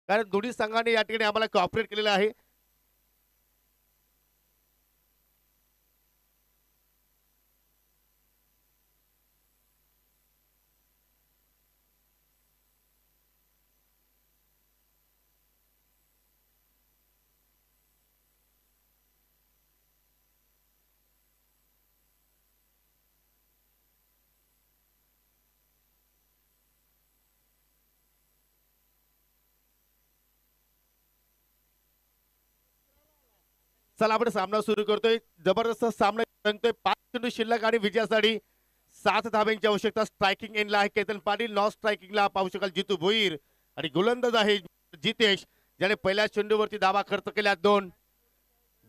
कारण दोन्ही संघाने या ठिकाणी आम्हाला कॉपरेट केलेलं आहे. चला आपण सामना सुरू करतोय. जबरदस्त सामना रंगतोय. 5 चेंडू शिल्लक आणि विजयासाठी 7 धाब्यांची आवश्यकता. स्ट्रायकिंग एंडला आहे केतन पाटील. नॉन स्ट्रायकिंगला पाहू शकाल जितू भोईर आणि गोलंदाज आहे जितेश, ज्याने पहिल्या चेंडूवरती धावा खर्च केल्या 2.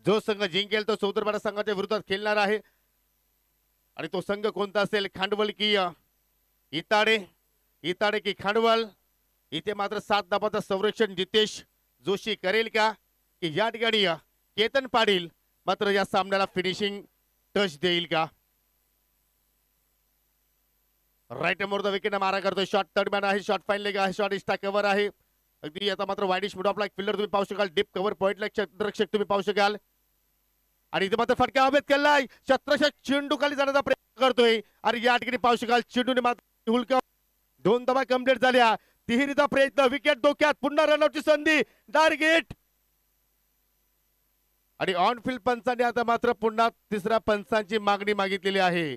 जो संघ जिंकेल तो सौदरपाडा संघाच्या विरोधात खेळणार आहे. आणि तो संघ कोणता असेल, खांडवल की इताडे, इताडे की खांडवल. इथे मात्र 7 धाबाचं संरक्षण जितेश जोशी करेल का, की या ठिकाणी केतन पाटील मात्र या सामन्याला फिनिशिंग टच देईल का. राईट मोर द विकेट मारा करतोय. शॉट थर्ड मॅन आहे. शॉट फाईन लेग आहे. शॉट इस्टा कव्हर आहे. अगदी आता मात्र widish mid of like fielder तुम्ही पाहू शकाल. डीप कव्हर पॉईंट क्षेत्ररक्षक तुम्ही पाहू शकाल. आणि इथे मात्र फटका हवेत केलाय. शत्रशक चेंडू खाली जाण्याचा प्रयत्न करतोय आणि या ठिकाणी पाहू शकाल चेंडूने मात्र हुलका 2 धावा कंप्लीट झाल्या. तिहेरीचा प्रयत्न. विकेट धोक्यात. पुन्हा रनआउटची संधी. टार्गेट आणि ऑन फील्ड पंचांनी आता मात्र पुन्हा तिसऱ्या पंचांची मागणी मागितलेली आहे.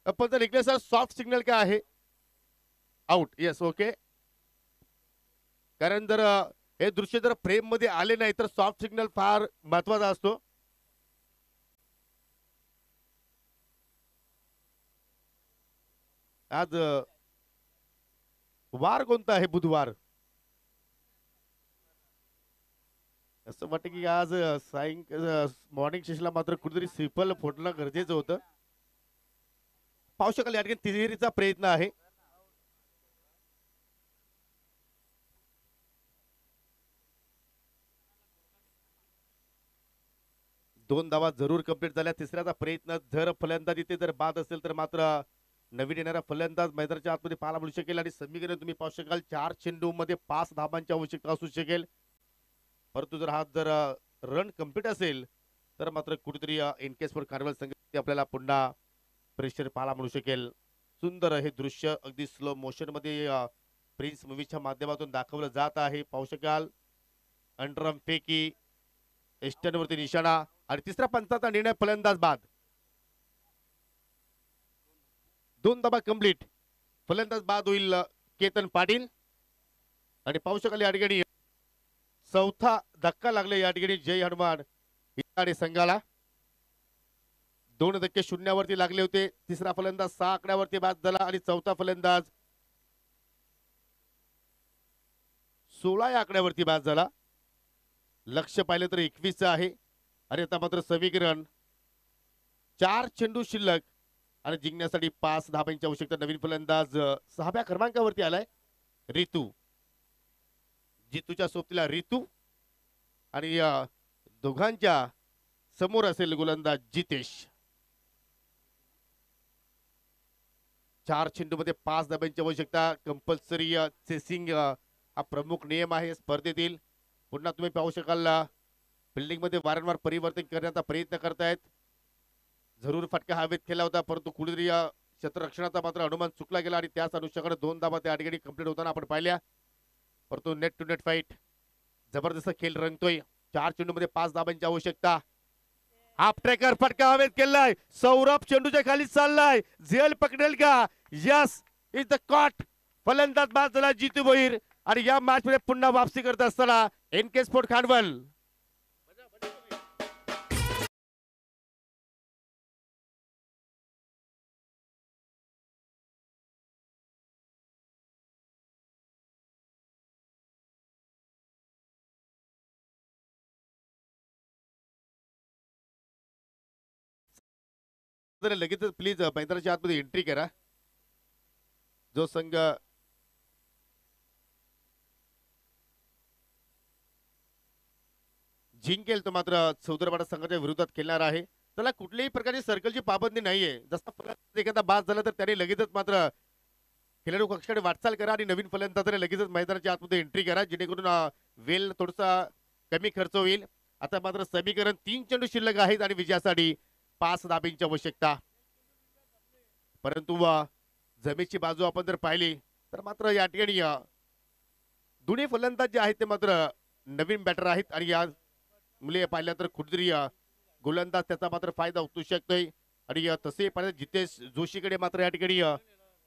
आपण जर इकडे सर सॉफ्ट सिग्नल काय आहे, आउट. Yes, okay. कारण जर हे दृश्य जर फ्रेम मध्ये आले नाही तर सॉफ्ट सिग्नल फार महत्वाचा असतो. आज वार कोणता आहे, बुधवार. असं वाटतं की आज मॉर्निंग सेशनला मात्र कुठेतरी सिपल फोडणं गरजेचं होतं. पाहू शकाल या ठिकाणी तिहेरीचा प्रयत्न आहे. दोन धावा जरूर कंप्लीट झाल्या. तिसऱ्याचा प्रयत्न जर फलंदाजी ते जर बाद असेल तर मात्र नवीन येणारा फलंदाज मैदानाच्या आतमध्ये पाहायला मिळू शकेल आणि समीकरण तुम्ही पाहू शकाल 4 चेंडूमध्ये 5 धाबांची आवश्यकता असू शकेल. परंतु जर रन कम्प्लीट असेल तर मात्र कुठेतरी एनके स्पोर्ट कार्निवल संघ आपल्याला पुन्हा प्रेशर पाहायला मिळू शकेल. सुंदर हे दृश्य अगदी स्लो मोशन मध्ये प्रिन्स मूवीच्या माध्यमातून दाखवलं जात आहे. पाहू शकाल अंडरम पैकी एस्टन वरती निशाणा आणि तिसऱ्या पंचाचा निर्णय फलंदाज बाद. 2 धाबा कंप्लीट. फलंदाज बाद होईल केतन पाटील आणि पाहू शकाल या ठिकाणी चौथा धक्का लागले या ठिकाणी जय हनुमान आणि संघाला. 2 धक्के शून्यावरती लागले होते. तिसरा फलंदाज 6 आकड्यावरती बाद झाला आणि चौथा फलंदाज 16 या आकड्यावरती बाद झाला. लक्ष पाहिलं तर 21 आहे आणि आता मात्र समीकरण 4 चेंडू शिल्लक आणि जिंकण्यासाठी 5 धाबांची आवश्यकता. नवीन फलंदाज 6व्या क्रमांकावरती आलाय रितू. जितूच्या सोबतीला रितू आणि दोघांच्या समोर असेल गोलंदाज जितेश. 4 चेंडूमध्ये 5 धाबांची आवश्यकता. कंपल्सरी चेसिंग हा प्रमुख नियम आहे स्पर्धेतील. पुन्हा तुम्ही पाहू शकाल बिल्डिंग मध्ये वारंवार परिवर्तन करण्याचा प्रयत्न करतायत. जरूर फटका हवेत केला होता परंतु कुठेतरी क्षेत्ररक्षणाचा मात्र अनुमान चुकला गेला आणि त्याच अनुषंगाने 2 धाबा त्या ठिकाणी कंप्लीट होताना आपण पाहिल्या. परंतु नेट टू नेट फाईट जबरदस्त खेळ रंगतोय. 4 चेंडूमध्ये 5 धाबांची आवश्यकता. हाफ ट्रॅकर फटका हवेत केलाय. सौरभ चेंडूच्या खाली चाललाय. झेल पकडेल का? Yes is the caught. फलंदाज बाद झाला जितू भोईर आणि या मॅच मध्ये पुन्हा वापसी करत असताना एनके स्पोर्ट खानवल. लगेच प्लीज मैदानाच्या आतमध्ये एंट्री करा. जो संघ जिंकेल तो मात्र चौदरपाडा संघाच्या विरोधात खेळणार आहे. त्याला कुठल्याही प्रकारची सर्कलची पाबंदी नाहीये. जसा एखादा बाद झाला तर त्याने लगेचच मात्र खेळाडू कक्षाकडे वाटचाल करा आणि नवीन फलंदाजाने लगेचच मैदानाच्या आतमध्ये एंट्री करा जेणेकरून वेळ थोडासा कमी खर्च होईल. आता मात्र समीकरण 3 चेंडू शिल्लक आहेत आणि विजयासाठी 5 धाब्यांची आवश्यकता. परंतु जमेची बाजू आपण जर पाहिली तर मात्र या ठिकाणी दोन्ही फलंदाज जे आहेत ते मात्र नवीन बॅटर आहेत आणि या मुले पाहिल्या तर कुठेतरी गोलंदाज त्याचा मात्र फायदा उचलू शकतोय. आणि तसे पाहिजे जितेश जोशीकडे मात्र या ठिकाणी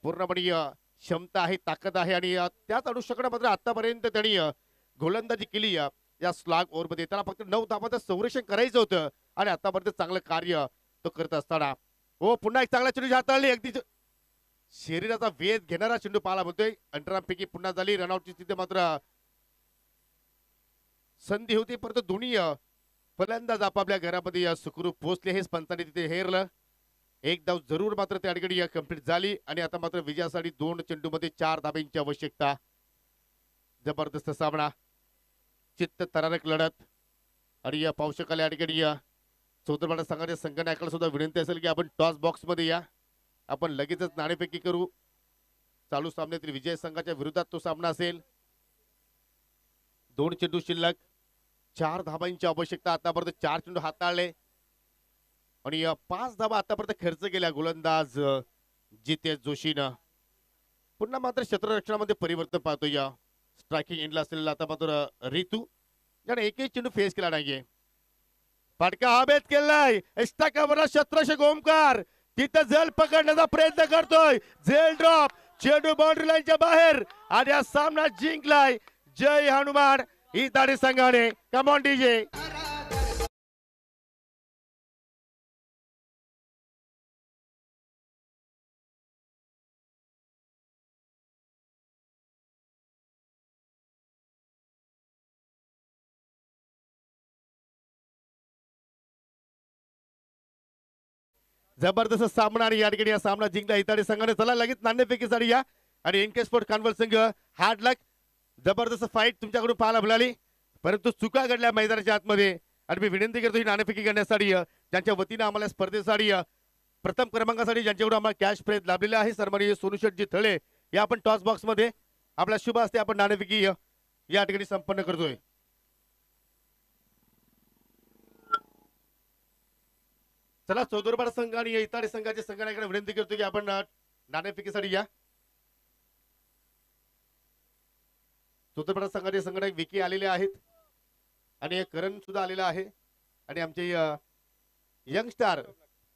पूर्णपणे क्षमता आहे, ताकद आहे आणि त्याच अनुषंगाने मात्र आतापर्यंत त्यांनी गोलंदाजी केली. या स्लॉग ओव्हरमध्ये त्याला फक्त 9 धाबांचं संरक्षण करायचं होतं आणि आतापर्यंत चांगलं कार्य तो करत असताना पुन्हा एक चांगला चेंडू हाताळली. अगदी शरीराचा वेध घेणारा चेंडू पाहायला मिळतोय. अंतरांपैकी पुन्हा झाली. रनआउटची स्थिती मात्र संधी होती परंतु दोन्ही फलंदाज आपापल्या घरामध्ये सुखरूप पोहोचले. हे पंचांनी तिथे हेरलं. एक धाव जरूर मात्र त्या ठिकाणी कंप्लीट झाली आणि आता मात्र विजयासाठी 2 चेंडूमध्ये 4 धाब्यांची आवश्यकता. जबरदस्त सामना, चित्त थरारक लढत आणि या पाहू शकाल या ठिकाणी चौदरपाडा संघाच्या संघनायकाला सुद्धा विनंती असेल की आपण टॉस बॉक्स मध्ये या. आपण लगेचच नाणेफेकी करू. चालू सामन्यातील विजय संघाच्या विरोधात तो सामना असेल. 2 चेंडू शिल्लक, 4 धाबांची आवश्यकता. आतापर्यंत 4 चेंडू हाताळले आणि 5 धाबा आतापर्यंत खर्च केल्या गोलंदाज जितेश जोशीनं. पुन्हा मात्र क्षेत्ररक्षणामध्ये परिवर्तन पाहतो. या स्ट्रायकिंग एंडला असलेला आता मात्र रितू ज्याने एकही चेंडू फेस केला नाहीये. फटका हवेत केलाय. एक्स्ट्रा कव्हरला शत्रश गोमकार तिथं झेल पकडण्याचा प्रयत्न करतोय. झेल ड्रॉप, चेंडू बाउंड्री लाईनच्या बाहेर आणि हा सामना जिंकलाय जय हनुमान इताडी संघाने. Come on DJ. जबरदस्त सामना आणि या ठिकाणी या सामना जिंकला इताडी संघाने. चला लगेच नाणेफेकीसाठी या आणि एनके स्पोर्ट कानवल संघ हार्ड लक. जबरदस्त फाईट तुमच्याकडून पाहायला मिळाली परंतु चुका घडल्या मैदानाच्या आतमध्ये आणि मी विनंती करतो ही नाणेफेकी करण्यासाठी ज्यांच्या वतीने आम्हाला स्पर्धेसाठी प्रथम क्रमांकासाठी ज्यांच्याकडून आम्हाला कॅश प्राइज लाभलेले आहे सन्माननीय सोनू शेटजी थळे या आपण टॉस बॉक्स मध्ये आपला शुभ हस्ते आपण नाणेफेकी या ठिकाणी संपन्न करतोय. चला चौदरपाडा संघ आणि इतर संघाच्या संघटनाकडे विनंती करतो की आपण नाणेफेकीसाठी या. चौदरपाडा संघाचे संघटक विकी आलेले आहेत आणि करण सुद्धा आलेला आहे आणि आमचे यंग स्टार